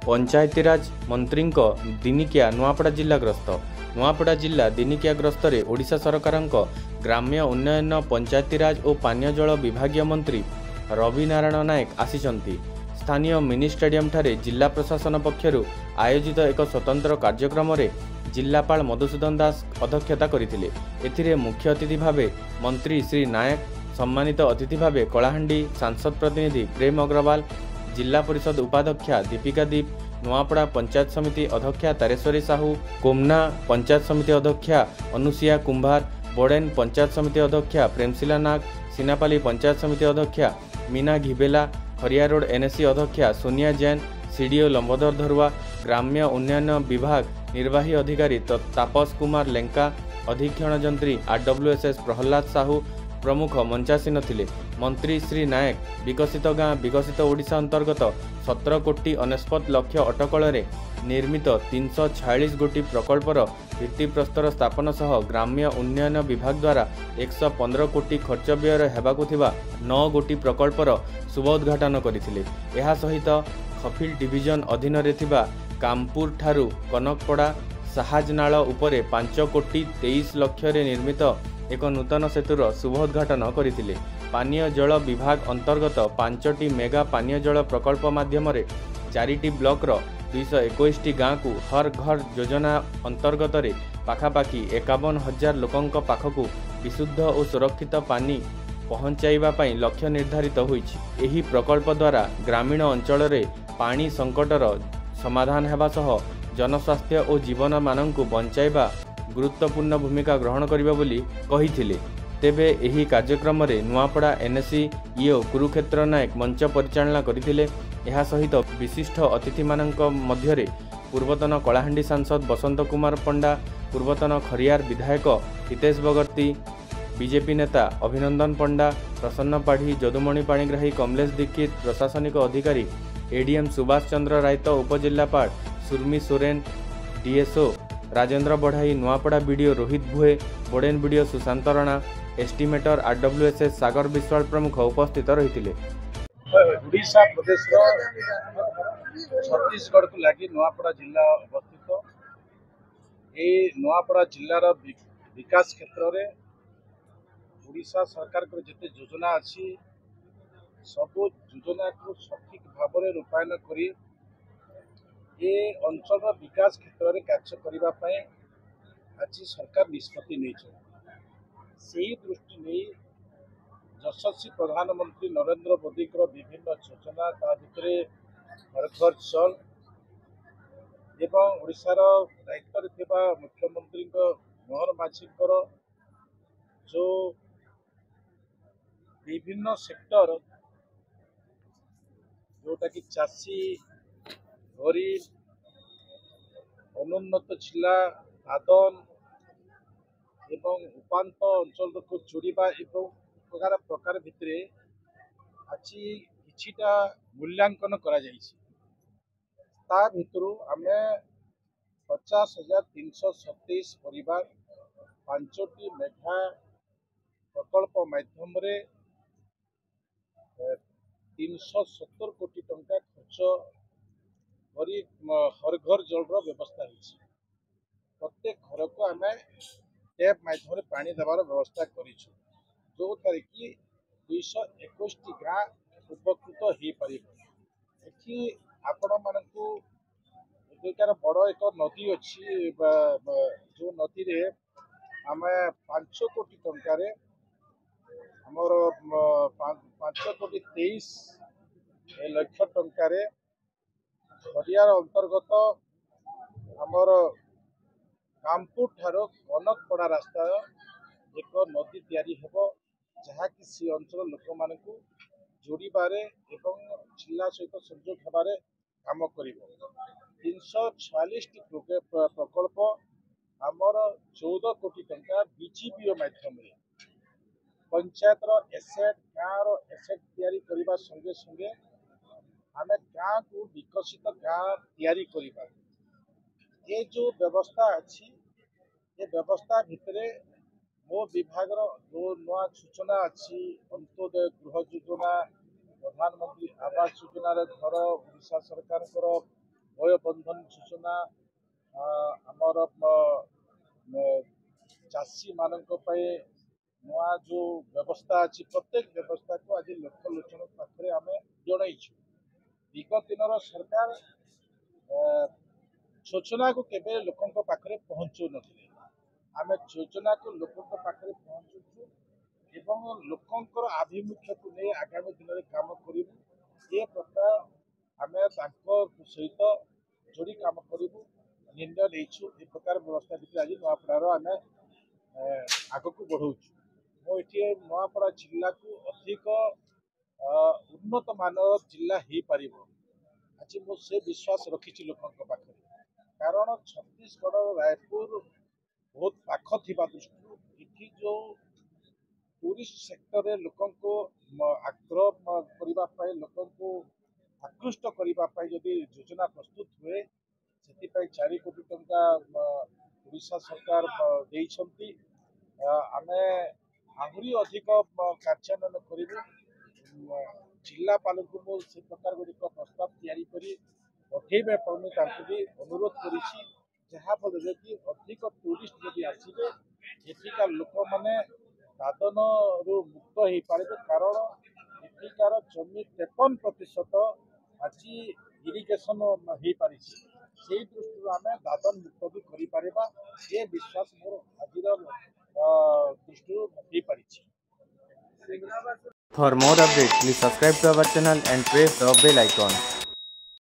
पंचायतीराज मंत्री दिनिकिया नुआपड़ा जिला ग्रस्त। नुआपड़ा जिला दिनिकिया ग्रस्तरे ओडिशा सरकार ग्राम्य उन्नयन पंचायतीराज और पानीय जल विभागीय मंत्री रवि नारायण नायक आसिचंती। स्थानीय मिनी स्टेडियम ठारे जिला प्रशासन पक्षरु आयोजित एक स्वतंत्र कार्यक्रम रे जिलापाल मधुसूदन दास अध्यक्षता करथिले। एथिरे मुख्य अतिथि भावे मंत्री श्री नायक, सम्मानित अतिथि भावे कलाहांडी सांसद प्रतिनिधि प्रेम अग्रवाल, जिला परिषद उपाध्यक्षा दीपिका दीप, नुआपड़ा पंचायत समिति अध्यक्षा तारेश्वरी साहू, कोमना पंचायत समिति अध्यक्षा अनुसिया कुंभार, बोडेन पंचायत समिति अध्यक्षा प्रेमशिला नाग, सिनापाली पंचायत समिति अध्यक्षा मीना घिबेला, खरिया रोड एनएससी अध्यक्षा सोनिया जैन, सीडीओ लंबोदर धरुआ, ग्राम्य उन्नयन विभाग निर्वाही अधिकारी तापस कुमार लेंका, अधीक्षण जंत्री आरडब्ल्यूएसएस प्रहलाद साहू प्रमुख मंचासीन थिले। मंत्री श्री नायक विकसित गाँ विकसित ओडिशा अंतर्गत 17 कोटी 49 लक्ष अटकल निर्मित 346 गोटी प्रकल्पर भित्तिप्रस्तर स्थापन सह ग्राम्य उन्नयन विभाग द्वारा 115 कोटी खर्च व्यय हेबाकु थिबा 9 गोटी प्रकल्पर शुभ उद्घाटन करथिले। एहा सहित खफिल डिविजन अधीन रे थिबा कामपुर ठारू कनकपड़ा साहाजनाल उपरे 5 कोटी 23 लक्ष रे निर्मित एक नूतन सेतुर शुभ उद्घाटन करथिले। पानीय जल विभाग अंतर्गत 5टी मेगा पानीय जल प्रकल्प माध्यम 4टी ब्लॉकर 221 गाँ को हर घर योजना अंतर्गत पाखापाखि 51,000 लोकंक पाखकु विशुद्ध और सुरक्षित पानी पहुंचाइबा पई लक्ष्य निर्धारित होईछि। एही प्रकल्प द्वारा ग्रामीण अंचल रे पानी संकटर समाधान हेबा सह जनस्वास्थ्य और जीवन मानंकु बंचाइबा गुरुत्वपूर्ण भूमिका ग्रहण करिबा बोली कहिथिले। तेबे एही कार्यक्रम रे नुआपड़ा एनएससी ईओ कुरुक्षेत्र नायक मंच परिचालना करथिले। एहा सहित विशिष्ट अतिथि मानंक मध्यरे पूर्वतन कलाहांडी सांसद बसंत कुमार पंडा, पूर्वतन खरियार विधायक हितेश बगर्ती, बीजेपी नेता अभिनंदन पंडा, प्रसन्न पाढ़ी, जदुमणि पाणिग्राही, कमलेश दीक्षित, प्रशासनिक अधिकारी एडीएम सुभाष चंद्र रायत, उपजिलापाल Surmi Soren, DSO Rajendra Badhai, Nuapada BDO Rohit Bhue, Boden BDO Sushant Rana, estimator RWSS Sagar Biswal प्रमुख उपस्थित रही। ओडिशा प्रदेश छत्तीसगढ़ को लगी नुआपड़ा जिला अवस्थित। ये नुआपड़ा जिलार विकास क्षेत्र में ओडिशा सरकार को जिते योजना अच्छी सब योजना को सठिक भाव में रूपायन करी ये अंचल विकास क्षेत्र में कार्य करने आज सरकार निष्पत्ति नहीं। से दृष्टि नहीं यशस्वी प्रधानमंत्री नरेंद्र मोदी विभिन्न योजना ता भितर घर घर चल एवं ओडिशार दायित्व थिबा मुख्यमंत्री मोहन माझी जो विभिन्न सेक्टर जोटा कि चाषी, गरीब, अनुन्नत जिला, आदन एवं उपांत अंचल को जोड़वा एवं प्रकार प्रकार भितर आज किछिटा मूल्यांकन करा जाइछि। ता भितरु आमे 50,327 परिवार 5टी मेघा प्रकल्प माध्यम 370 कोटी टंका खर्च करी हर घर जलर व्यवस्था होइछि। प्रत्येक घर को आम टैप माध्यम पानी देवार व्यवस्था करिछु जो तार कि 221 गाँ उपकृत हो पार। आपण मानू एकार बड़ एक नदी अच्छी जो नदी रे आम 5 कोटी टंकार आमर 5 कोटी 23 लक्ष टंकार खरियार अंतर्गत आमर कामपुर ठारो कनकपड़ा रास्ता एक नदी तैयारी हेबो जहाँकि सी अंचल लोक मान जोड़बारे एवं जिला सहित संजोग हेबारे काम करिबो। 346 प्रकल्प आमर 14 कोटी टंका बीजीपीओ माध्यम पंचायतर एसेट गाँव एसेट तैयारी करने संगे संगे आम गाँ को विकसित गाँ तैयारी करबा। ये जो व्यवस्था अच्छी ये व्यवस्था भितर मो विभाग जो नुआ सूचना अच्छी अंत्योदय गृह योजना, प्रधानमंत्री आवास योजना घर ओडिशा सरकार ଭୟ ବନ୍ଧନ ଯୋଜନା ଆମର ଚାଷୀ ମାନଙ୍କ ପାଇଁ ନୂଆ जो व्यवस्था अच्छी प्रत्येक व्यवस्था को आज लोकलोचन पाखे आम जनईचु विगत दिन सरकार योजना को केवे लोकों पाखे पहुँचु नथिले आम योजना को लोकों पाखे पहुँचुचु एवं लोकंर आभिमुख्य को नहीं आगामी दिन में काम करूँ ये प्रकार आम सहित जोड़ी काम करूँ निर्णय नहीं ए प्रकार व्यवस्था भितर आज नुआपड़ार आम आग को बढ़ाऊँ मुझे नुआपड़ा जिला को अधिक उन्नत मानर जिला हो पार आज मुझे विश्वास रखी लोकों पाखे कारण छत्तीसगढ़ रायपुर बहुत पाख थी दृष्टि जो टूरिस्ट सेक्टर रे लोकों को आग्रह करने लोकों को आकृष्ट करने जदि योजना प्रस्तुत हुए से 4 कोटी टंका ओडिशा सरकार देइछंती आमे आहरी अधिक कार्यान्वयन करूँ जिलापाल को से प्रकार गुड़िक प्रस्ताव तैयारी करी पठेबे भी अनुरोध करी जहाँफल कि अधिक टूरिस्ट जदि आसवे एठिकार लोक मैंने दादन रु मुक्त हो पारे कारण एठिकार जमी 53% आज इरिगेशन हो पारी से दृष्टि आम दादन मुक्त भी कर ये विश्वास मोर आज दृष्टि हो पारी। For more updates, please subscribe to our channel and press the bell icon.